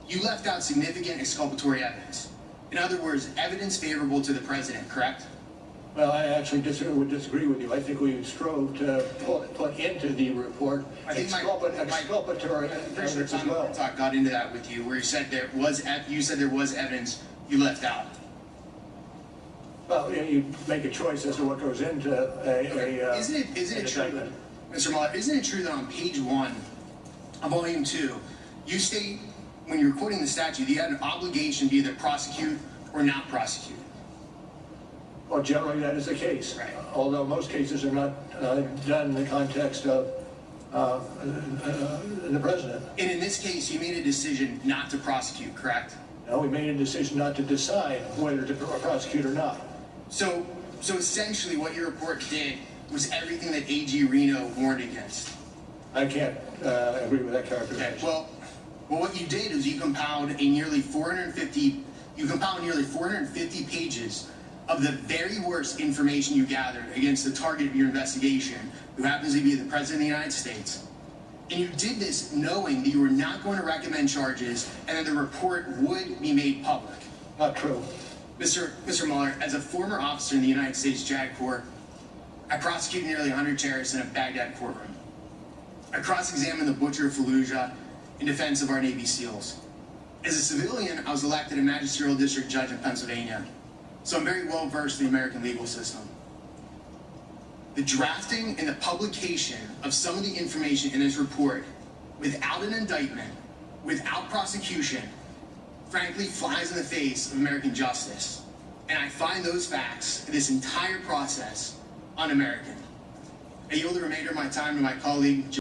you left out significant exculpatory evidence. In other words, evidence favorable to the president, correct? Well, I actually would disagree with you. I think we strove to put into the report exculpatory evidence as well. I got into that with you, where you said there was evidence you left out. Well, you make a choice as to what goes into Isn't it true, Mr. Mueller, isn't it true that on page 1 of volume 2, you state, when you're quoting the statute, you had an obligation to either prosecute or not prosecute? Well, generally that is the case. Right. Although most cases are not done in the context of the president. And in this case, you made a decision not to prosecute, correct? No, we made a decision not to decide whether to prosecute or not. So essentially what your report did was everything that AG Reno warned against. I can't agree with that characterization. Okay, well, what you did is you compiled nearly 450 pages of the very worst information you gathered against the target of your investigation, who happens to be the President of the United States. And you did this knowing that you were not going to recommend charges and that the report would be made public. Not true. Mr. Mueller, as a former officer in the United States JAG Corps, I prosecuted nearly 100 terrorists in a Baghdad courtroom. I cross-examined the Butcher of Fallujah in defense of our Navy SEALs. As a civilian, I was elected a magisterial district judge in Pennsylvania, so I'm very well versed in the American legal system. The drafting and the publication of some of the information in this report without an indictment, without prosecution, frankly flies in the face of American justice. And I find those facts, this entire process, un-American. I yield the remainder of my time to my colleague,